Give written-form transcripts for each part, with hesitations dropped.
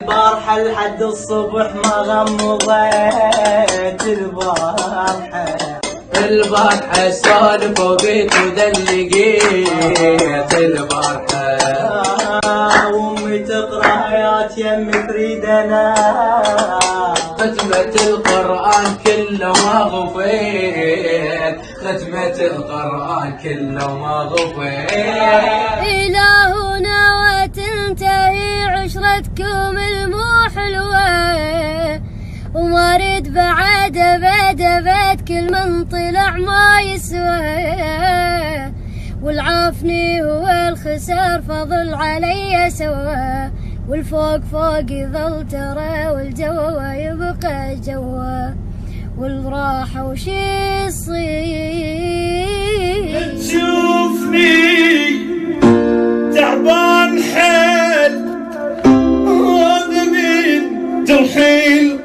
البارحة لحد الصبح ما غمضت البارحة سولف وبيت ودلقيت البارحة وامي تقرا ايات يمي تريد انام ختمة القرآن كله ما غفيت ختمة القرآن كله ما غفيت إلهنا وتنتهي عشرتكم المحلوة وما ريد بعد أبد كل من طلع ما يسوى والعافني هو الخسر فضل علي سوا والفوق فوق يظل ترى والجو يبقى جوا والراحة وش يصير تشوفني تعبان حيل هذا من جرحي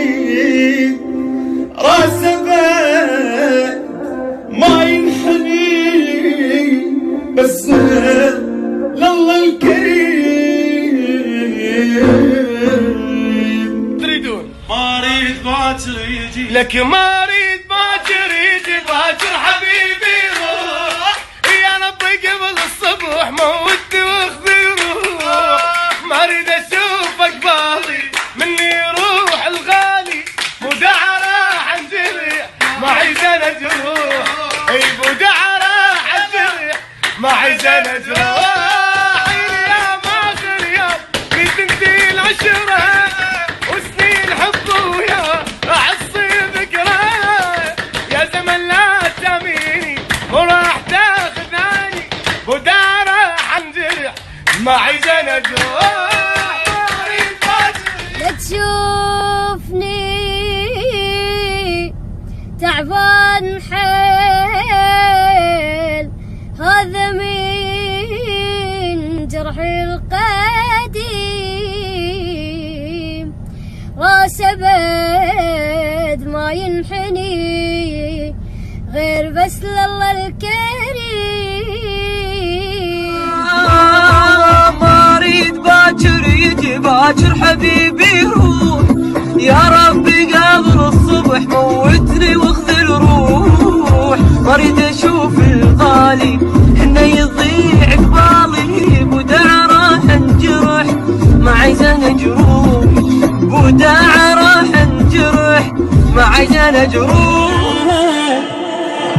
القديم راسه ما ينحني بس لله الكريم تريدون ما اريد باكر يجي لك ما اريد باكر يجي باكر حبيبي روح يا نبي قبل الصبح موتني واخذي روح ما اريد اشوفك باضي مني روح الغالي مو داعي راح انجرح ما عايز انا جروح اي مو داعي راح انجرح ما عايز انا جروح يا ماخر يوم في تنتهي العشره وسنين حب ويا اعصي ذكرى يا زمن لا تاميني وراح تاخذاني ودار حنجرح ما عايز انا جروح لا تشوفني تعبان حيل هذا من جرحي القديم راس ابد ما ينحني غير بس لله الكريم ما اريد باكر يجي باكر حبيبي روح يا ربي قبل الصبح موتني واخذ الروح ما اريد اشوف الغالي انه يضيع قبالي بوداع راح انجرح ما عايز انا جروح بوداع راح انجرح ما عايز انا جروح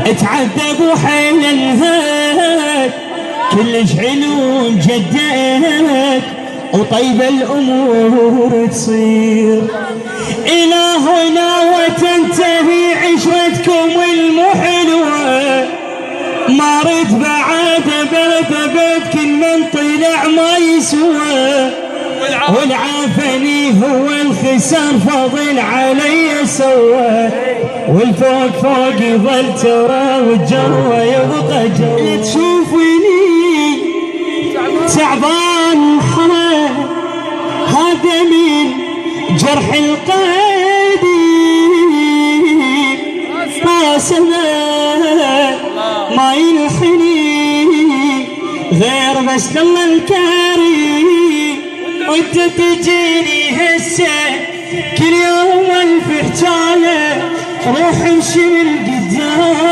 اتعذب وحيل الهد كلش حلو جدك وطيب الامور تصير الهنا وتنتهي عشرتكم المحلوه ما رد بعد ابد كل من طلع ما يسوى والعافني هو الخسر فضل علي سوى والفوق فوق يظل ترى والجو يبقى جو تشوفني تعبان حيل هذا من جرح القديم راسه ما ينحني غير بس لله الكريم وانت تجيني هسه كل يوم الف حجايه روح امشي من قدام